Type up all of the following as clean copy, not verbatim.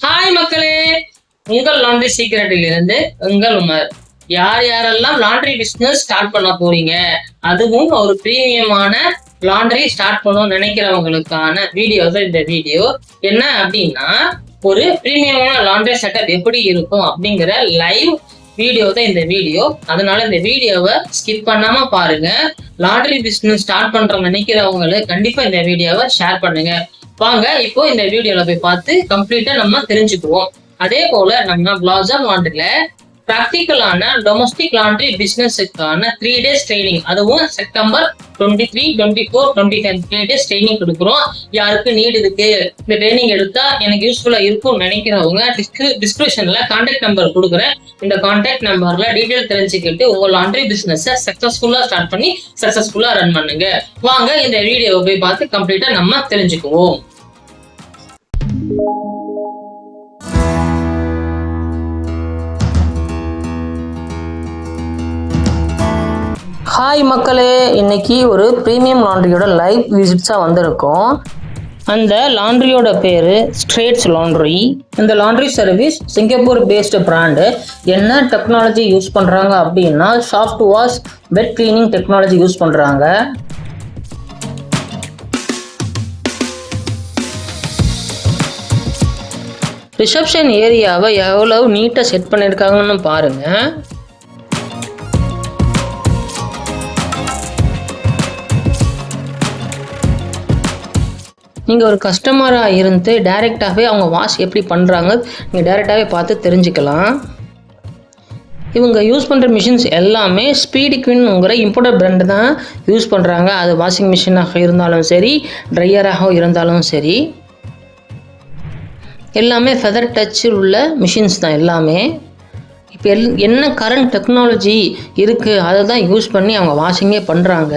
Hi மக்களே, உங்கள் laundry சீக்ரெட்டில் இருந்து உங்கள் உமர். யார் யாரெல்லாம் லாண்ட்ரி பிசினஸ் ஸ்டார்ட் பண்ண போறீங்க, அதுவும் ஒரு பிரீமியமான லாண்ட்ரி ஸ்டார்ட் பண்ணணும்னு நினைக்கிறவங்களுக்கான வீடியோ தான் இந்த வீடியோ. என்ன அப்படின்னா, ஒரு பிரீமியமான லாண்ட்ரி செட்டப் எப்படி இருக்கும் அப்படிங்கிற லைவ் வீடியோ தான் இந்த வீடியோ. அதனால இந்த வீடியோவை ஸ்கிப் பண்ணாம பாருங்க. லாண்ட்ரி பிசினஸ் ஸ்டார்ட் பண்ற நினைக்கிறவங்களுக்கு கண்டிப்பா இந்த வீடியோவை ஷேர் பண்ணுங்க. வாங்க இப்போ இந்த வீடியோல போய் பார்த்து கம்ப்ளீட்டா நம்ம தெரிஞ்சுக்குவோம். அதே போல நம்ம பிளாசம் லாண்ட்ரில பிராக்டிக்கலான டொமஸ்டிக் லாண்ட்ரி பிசினஸுக்கான 3 days ட்ரைனிங், அதுவும் செப்டம்பர் 23, 24, 25 3 days ட்ரைனிங் கொடுக்குறோம். யாருக்கு நீட் இருக்கு, இந்த ட்ரைனிங் எடுத்தா எனக்கு யூஸ்ஃபுல்லா இருக்கும்னு நினைக்கிறவங்க டிஸ்கிரிப்ஷன்ல கான்டாக்ட் நம்பர் கொடுக்குறேன். இந்த கான்டாக்ட் நம்பர்ல டீடைல் தெரிஞ்சுக்கிட்டு உங்க லாண்ட்ரி பிசினஸ் சக்சஸ்ஃபுல்லா ஸ்டார்ட் பண்ணி சக்சஸ்ஃபுல்லா ரன் பண்ணுங்க. வாங்க இந்த வீடியோவை போய் பார்த்து கம்ப்ளீட்டா நம்ம தெரிஞ்சுக்குவோம். ஹாய் மக்களே, இன்னைக்கு ஒரு ப்ரீமியம் லாண்ட்ரியோட லைவ் விசிட்ஸாக வந்திருக்கோம். அந்த லாண்ட்ரியோட பேர் ஸ்ட்ரேட்ஸ் லாண்ட்ரி. இந்த laundry service Singapore based brand. என்ன டெக்னாலஜி யூஸ் பண்ணுறாங்க அப்படின்னா, சாஃப்ட் வாஷ் வெட் கிளீனிங் டெக்னாலஜி யூஸ் பண்ணுறாங்க. ரிசப்ஷன் ஏரியாவை எவ்வளவு நீட்டாக செட் பண்ணியிருக்காங்கன்னு பாருங்கள். நீங்கள் ஒரு கஸ்டமராக இருந்து டைரெக்டாகவே அவங்க வாஷ் எப்படி பண்ணுறாங்க நீங்கள் டைரெக்டாகவே பார்த்து தெரிஞ்சுக்கலாம். இவங்க யூஸ் பண்ணுற மிஷின்ஸ் எல்லாமே ஸ்பீடி குவின்ங்கிற இம்போர்ட்டட் பிராண்டு தான் யூஸ் பண்ணுறாங்க. அது வாஷிங் மிஷினாக இருந்தாலும் சரி, ட்ரையராக இருந்தாலும் சரி, எல்லாமே ஃபெதர் டச்சில் உள்ள மிஷின்ஸ் தான் எல்லாமே. இப்போ என்ன கரண்ட் டெக்னாலஜி இருக்குது அதை தான் யூஸ் பண்ணி அவங்க வாஷிங்கே பண்ணுறாங்க.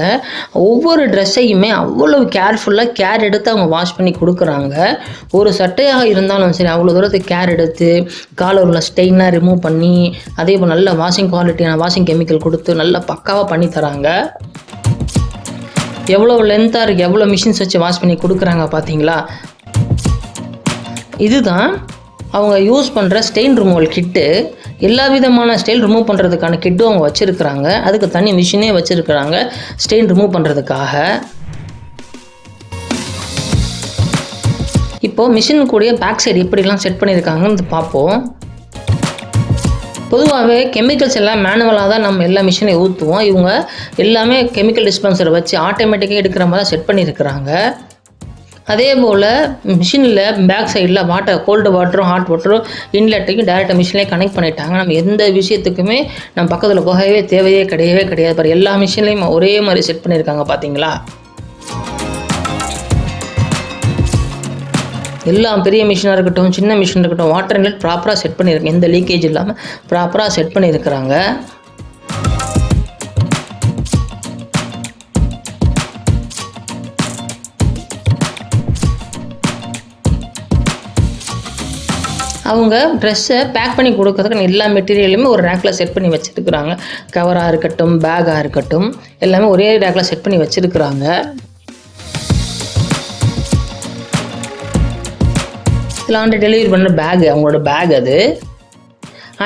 ஒவ்வொரு ட்ரெஸ்ஸையுமே அவ்வளவு கேர்ஃபுல்லாக கேர் எடுத்து அவங்க வாஷ் பண்ணி கொடுக்குறாங்க. ஒரு சட்டையாக இருந்தாலும் சரி, அவ்வளோ தூரத்துக்கு கேர் எடுத்து காலில் உள்ள ஸ்டெயினாக ரிமூவ் பண்ணி, அதே போல் நல்ல வாஷிங் குவாலிட்டியான வாஷிங் கெமிக்கல் கொடுத்து நல்லா பக்காவாக பண்ணி தராங்க. எவ்வளோ லென்த்தாக இருக்குது, எவ்வளோ மிஷின்ஸ் வச்சு வாஷ் பண்ணி கொடுக்குறாங்க பார்த்தீங்களா. இதுதான் அவங்க யூஸ் பண்ணுற ஸ்டெயின் ரிமூவல் கிட்டு. எல்லா விதமான ஸ்டெயின் ரிமூவ் பண்ணுறதுக்கான கிட்டும் அவங்க வச்சுருக்குறாங்க. அதுக்கு தனி மிஷினே வச்சுருக்குறாங்க ஸ்டெயின் ரிமூவ் பண்ணுறதுக்காக. இப்போது மிஷின் கூடிய பேக் சைடு எப்படிலாம் செட் பண்ணியிருக்காங்கன்னு பார்ப்போம். பொதுவாகவே கெமிக்கல்ஸ் எல்லாம் மேனுவலாக தான் நம்ம எல்லா மிஷினையும் ஊற்றுவோம். இவங்க எல்லாமே கெமிக்கல் டிஸ்பென்சரை வச்சு ஆட்டோமேட்டிக்காக எடுக்கிற மாதிரி செட் பண்ணியிருக்கிறாங்க. அதே போல் மிஷினில் பேக் சைடில் கோல்டு வாட்டரும் ஹாட் வாட்டரும் இன்லெட்டுக்கும் டேரெக்டாக மிஷின்லேயே கனெக்ட் பண்ணிட்டாங்க. நம்ம எந்த விஷயத்துக்குமே நம்ம பக்கத்தில் போகவே தேவையே கிடையாது. பாரு, எல்லா மிஷின்லேயும் ஒரே மாதிரி செட் பண்ணியிருக்காங்க பார்த்தீங்களா. எல்லாம் பெரிய மிஷினாக இருக்கட்டும், சின்ன மிஷின் இருக்கட்டும், வாட்டர் இன்லெட் ப்ராப்பராக செட் பண்ணியிருக்காங்க. எந்த லீக்கேஜ் இல்லாமல் ப்ராப்பராக செட் பண்ணியிருக்கிறாங்க. அவங்க ட்ரெஸ்ஸை பேக் பண்ணி கொடுக்கறதுக்கு எல்லா மெட்டீரியலுமே ஒரு ரேக்கில் செட் பண்ணி வச்சுருக்குறாங்க. கவராக இருக்கட்டும், பேக்காக இருக்கட்டும், எல்லாமே ஒரே ரேக்கில் செட் பண்ணி வச்சுருக்குறாங்க. லாண்ட்ரி டெலிவரி பண்ணுற பேக், அவங்களோட பேக் அது.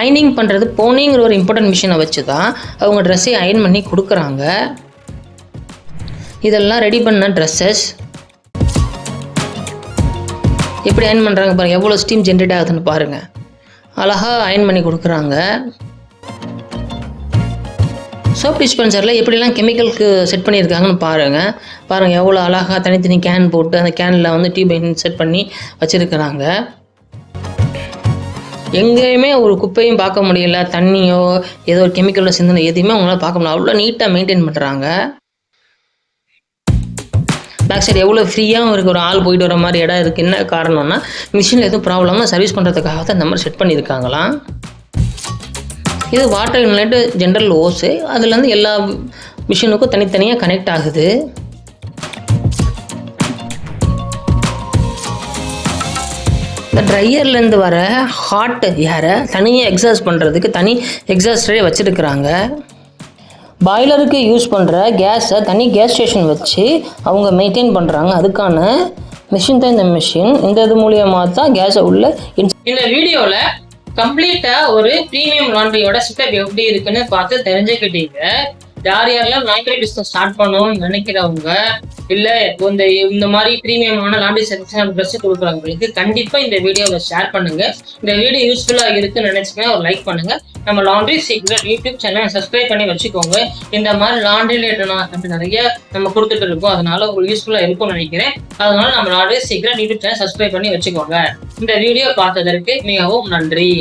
அயனிங் பண்ணுறது போனிங்கிற ஒரு இம்பார்ட்டன்ட் மிஷினை வச்சு தான் அவங்க ட்ரெஸ்ஸை அயன் பண்ணி கொடுக்குறாங்க. இதெல்லாம் ரெடி பண்ண ட்ரெஸ்ஸஸ் எப்படி அயன் பண்ணுறாங்க பாருங்கள். எவ்வளோ ஸ்டீம் ஜென்ரேட் ஆகுதுன்னு பாருங்கள். அழகாக அயன் பண்ணி கொடுக்குறாங்க. சோப் டிஸ்பென்சரில் எப்படிலாம் கெமிக்கலுக்கு செட் பண்ணியிருக்காங்கன்னு பாருங்கள் எவ்வளோ அழகாக தனித்தனி கேன் போட்டு அந்த கேனில் வந்து டியூப் செட் பண்ணி வச்சுருக்கிறாங்க. எங்கேயுமே ஒரு குப்பையும் பார்க்க முடியல, தண்ணியோ ஏதோ ஒரு கெமிக்கலோட சிந்தனை எதுவுமே அவங்களால பார்க்க முடியல. அவ்வளோ நீட்டாக மெயின்டைன் பண்ணுறாங்க. பேக் சைடு எவ்வளோ ஃப்ரீயாகவும் இருக்குது, ஒரு ஆள் போயிட்டு வர மாதிரி இடம் இருக்குது. என்ன காரணம்னா, மிஷினில் எதுவும் ப்ராப்ளமாக சர்வீஸ் பண்ணுறதுக்காக தான் இந்த மாதிரி செட் பண்ணியிருக்காங்களாம். இது வாட்டர் இன்லெட்டு ஜென்ரல் ஓஸு, அதுலேருந்து எல்லா மிஷினுக்கும் தனித்தனியாக கனெக்ட் ஆகுது. இந்த ட்ரையர்லேருந்து வர ஹாட் ஏரை தனியாக எக்ஸாஸ்ட் பண்ணுறதுக்கு தனி எக்ஸாஸ்டரே வச்சுருக்குறாங்க. பாய்லருக்கு யூஸ் பண்ணுற கேஸை தனி கேஸ் ஸ்டேஷன் வச்சு அவங்க மெயின்டைன் பண்ணுறாங்க. அதுக்கான மிஷின் தான் இந்த மிஷின். இந்த இது மூலியமா தான் கேஸை உள்ள இந்த வீடியோல கம்ப்ளீட்டா ஒரு பிரீமியம் லாண்ட்ரியோட செட்டப் எப்படி இருக்குன்னு பார்த்து தெரிஞ்சுக்கிட்டீங்க. யார் யாரெல்லாம் லாண்ட்ரி பிசினஸ் ஸ்டார்ட் பண்ணணும்னு நினைக்கிறவங்க, இல்ல இந்த மாதிரி பிரீமியமான லாண்ட்ரி செக்ஷன் ட்ரெஸ் கொடுக்குறவங்களுக்கு கண்டிப்பா இந்த வீடியோவை ஷேர் பண்ணுங்க. இந்த வீடியோ யூஸ்ஃபுல்லா இருக்குன்னு நினைச்சீங்கன்னா ஒரு லைக் பண்ணுங்க. நம்ம laundry secret YouTube channel subscribe பண்ணி வச்சுக்கோங்க. இந்த மாதிரி லாண்ட்ரி ரிலேட்டட் நிறைய நம்ம கொடுத்துட்டு இருக்கோம். அதனால உங்களுக்கு யூஸ்ஃபுல்லா இருக்கும்னு நினைக்கிறேன். அதனால நம்ம laundry secret YouTube channel subscribe பண்ணி வச்சுக்கோங்க. இந்த வீடியோ பார்த்ததற்கு மிகவும் நன்றி.